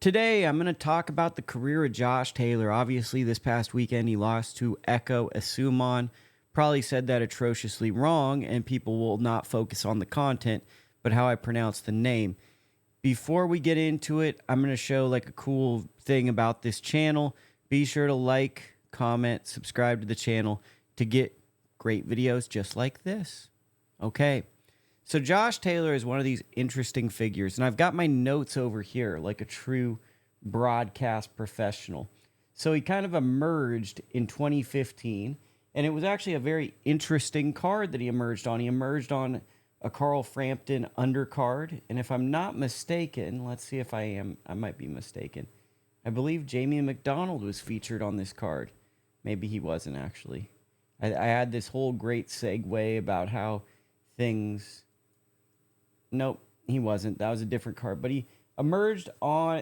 Today, I'm going to talk about the career of Josh Taylor. Obviously, this past weekend, he lost to Ekow Essuman. Probably said that atrociously wrong, and people will not focus on the content, but how I pronounce the name. Before we get into it, I'm going to show like a cool thing about this channel. Be sure to like, comment, subscribe to the channel to get great videos just like this. Okay. So Josh Taylor is one of these interesting figures, and I've got my notes over here like a true broadcast professional. So he kind of emerged in 2015, and it was actually a very interesting card that he emerged on. He emerged on a Carl Frampton undercard, and if I'm not mistaken, let's see if I might be mistaken. I believe Jamie McDonald was featured on this card. Maybe he wasn't actually. I had this whole great segue about how things... Nope, he wasn't. That was a different card. But he emerged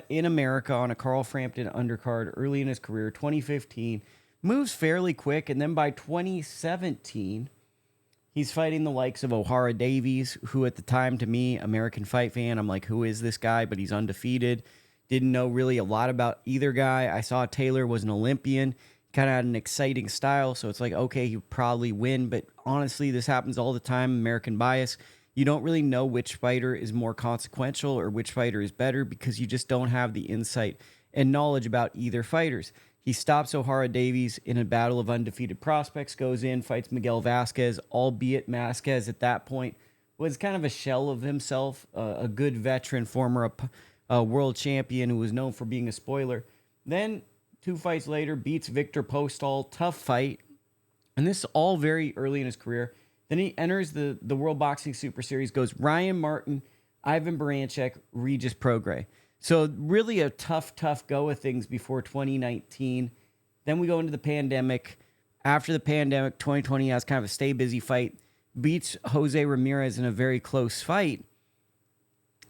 in America on a Carl Frampton undercard early in his career, 2015. Moves fairly quick, and then by 2017, he's fighting the likes of O'Hara Davies, who at the time, to me, American Fight fan, I'm like, who is this guy? But he's undefeated. Didn't know really a lot about either guy. I saw Taylor was an Olympian. Kind of had an exciting style, so it's like, okay, he'll probably win. But honestly, this happens all the time, American bias. You don't really know which fighter is more consequential or which fighter is better because you just don't have the insight and knowledge about either fighters. He stops O'Hara Davies in a battle of undefeated prospects, goes in, fights Miguel Vasquez, albeit Vasquez at that point was kind of a shell of himself, a good veteran, former world champion who was known for being a spoiler. Then 2 fights later, beats Victor Postol, tough fight. And this is all very early in his career. Then he enters the World Boxing Super Series, goes Ryan Martin, Ivan Baranchek, Regis Prograis. So really a tough go of things before 2019. Then we go into the pandemic. After the pandemic, 2020 has kind of a stay busy fight. Beats Jose Ramirez in a very close fight.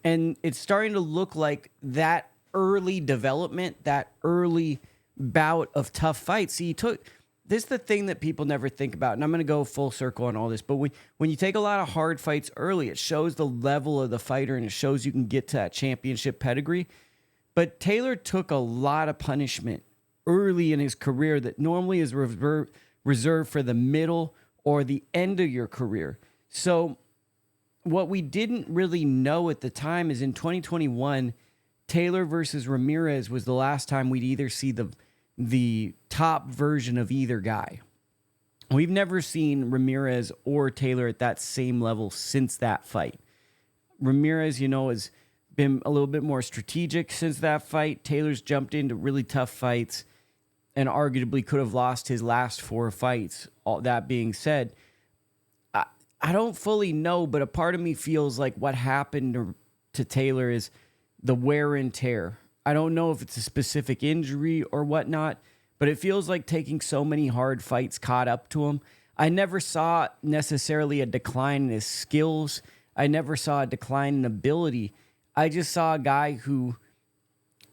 And it's starting to look like that early development, that early bout of tough fights. See, this is the thing that people never think about, and I'm going to go full circle on all this, but when you take a lot of hard fights early, it shows the level of the fighter, and it shows you can get to that championship pedigree. But Taylor took a lot of punishment early in his career that normally is reserved for the middle or the end of your career. So what we didn't really know at the time is in 2021, Taylor versus Ramirez was the last time we'd either see the top version of either guy. We've never seen Ramirez or Taylor at that same level since that fight. Ramirez, has been a little bit more strategic since that fight. Taylor's jumped into really tough fights and arguably could have lost his last 4 fights. All that being said, I don't fully know, but a part of me feels like what happened to Taylor is the wear and tear. I don't know if it's a specific injury or whatnot, but it feels like taking so many hard fights caught up to him. I never saw necessarily a decline in his skills. I never saw a decline in ability. I just saw a guy who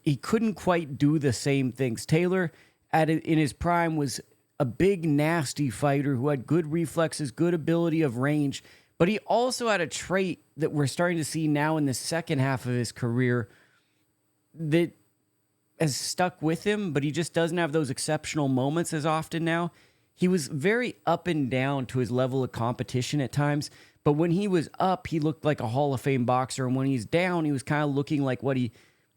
he couldn't quite do the same things. Taylor, in his prime, was a big, nasty fighter who had good reflexes, good ability of range, but he also had a trait that we're starting to see now in the second half of his career that has stuck with him, but he just doesn't have those exceptional moments as often now. He was very up and down to his level of competition at times, but when he was up, he looked like a Hall of Fame boxer, and when he's down, he was kind of looking like what he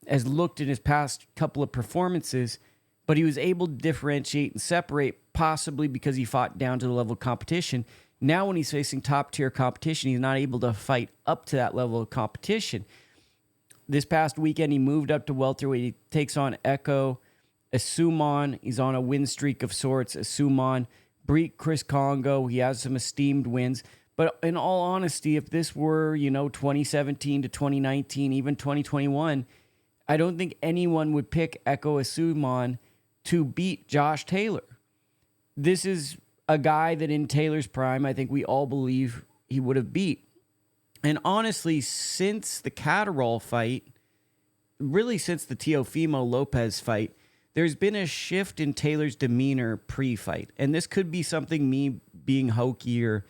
has looked in his past couple of performances, but he was able to differentiate and separate, possibly because he fought down to the level of competition. Now when he's facing top-tier competition, he's not able to fight up to that level of competition. This past weekend, he moved up to welterweight. He takes on Ekow Essuman. He's on a win streak of sorts. Essuman beat Chris Congo. He has some esteemed wins. But in all honesty, if this were, 2017 to 2019, even 2021, I don't think anyone would pick Ekow Essuman to beat Josh Taylor. This is a guy that in Taylor's prime, I think we all believe he would have beat. And honestly, since the Catterall fight, really since the Teofimo Lopez fight, there's been a shift in Taylor's demeanor pre-fight. And this could be something me being hokey or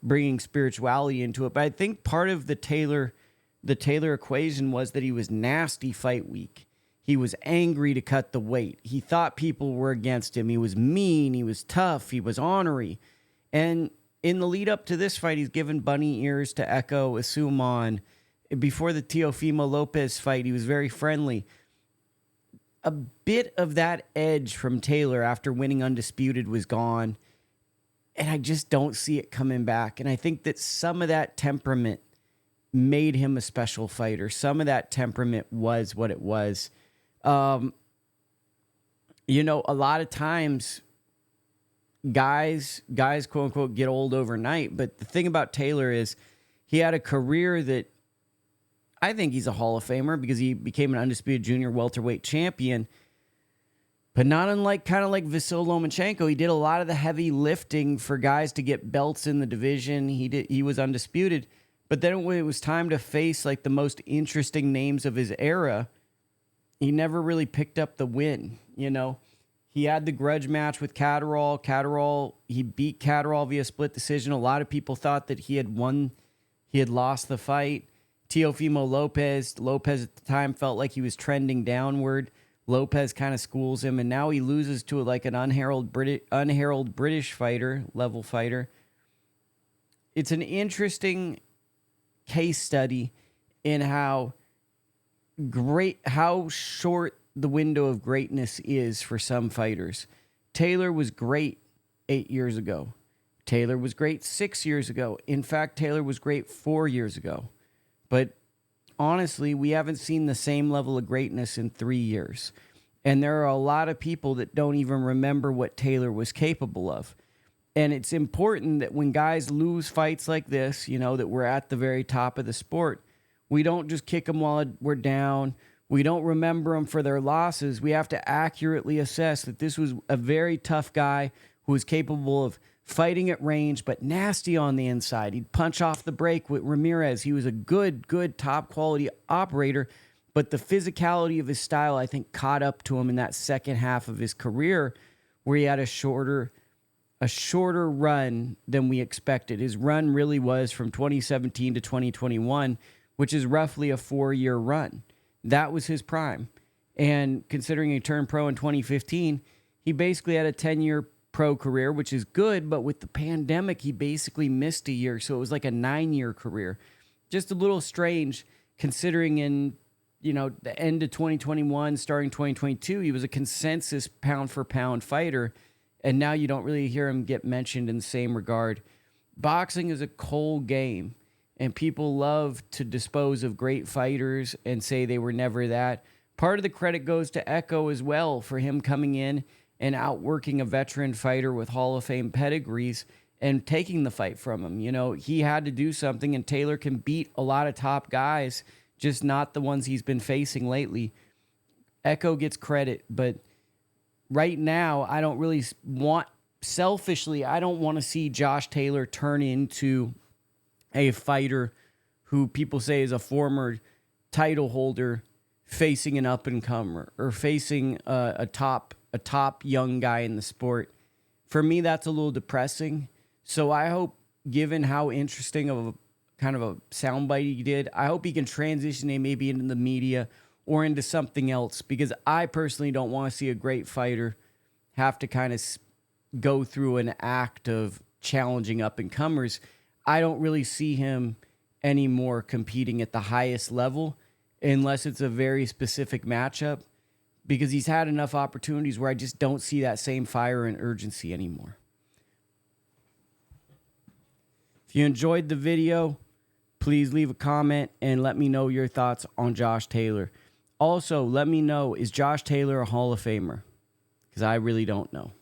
bringing spirituality into it. But I think part of the Taylor equation was that he was nasty fight week. He was angry to cut the weight. He thought people were against him. He was mean. He was tough. He was ornery. And in the lead up to this fight, he's given bunny ears to Ekow Essuman. Before the Teofimo Lopez fight, he was very friendly. A bit of that edge from Taylor after winning Undisputed was gone. And I just don't see it coming back. And I think that some of that temperament made him a special fighter. Some of that temperament was what it was. A lot of times guys, quote unquote, get old overnight. But the thing about Taylor is he had a career that I think he's a Hall of Famer because he became an undisputed junior welterweight champion. But not unlike kind of like Vasyl Lomachenko, he did a lot of the heavy lifting for guys to get belts in the division. He was undisputed. But then when it was time to face like the most interesting names of his era, he never really picked up the win. He had the grudge match with Catterall. He beat Catterall via split decision. A lot of people thought that he had won. He had lost the fight. Teofimo Lopez at the time felt like he was trending downward. Lopez kind of schools him, and now he loses to like an unheralded British level fighter. It's an interesting case study in how short the window of greatness is for some fighters. Taylor was great 8 years ago. Taylor was great 6 years ago. In fact, Taylor was great 4 years ago. But honestly, we haven't seen the same level of greatness in 3 years. And there are a lot of people that don't even remember what Taylor was capable of. And it's important that when guys lose fights like this, that we're at the very top of the sport, we don't just kick them while we're down. We don't remember them for their losses. We have to accurately assess that this was a very tough guy who was capable of fighting at range, but nasty on the inside. He'd punch off the break with Ramirez. He was a good top quality operator, but the physicality of his style, I think, caught up to him in that second half of his career where he had a shorter run than we expected. His run really was from 2017 to 2021, which is roughly a 4-year run. That was his prime. And considering he turned pro in 2015, he basically had a 10-year pro career, which is good, but with the pandemic, he basically missed a year. So it was like a 9-year career. Just a little strange considering in, the end of 2021, starting 2022, he was a consensus pound for pound fighter. And now you don't really hear him get mentioned in the same regard. Boxing is a cold game, and people love to dispose of great fighters and say they were never that. Part of the credit goes to Ekow as well for him coming in and outworking a veteran fighter with Hall of Fame pedigrees and taking the fight from him. He had to do something, and Taylor can beat a lot of top guys, just not the ones he's been facing lately. Ekow gets credit, but right now, I don't really selfishly, I don't want to see Josh Taylor turn into a fighter who people say is a former title holder facing an up-and-comer or facing a top young guy in the sport. For me, that's a little depressing. So I hope, given how interesting of a kind of a soundbite he did, I hope he can transition maybe into the media or into something else, because I personally don't want to see a great fighter have to kind of go through an act of challenging up-and-comers. I don't really see him anymore competing at the highest level unless it's a very specific matchup, because he's had enough opportunities where I just don't see that same fire and urgency anymore. If you enjoyed the video, please leave a comment and let me know your thoughts on Josh Taylor. Also, let me know, is Josh Taylor a Hall of Famer? Because I really don't know.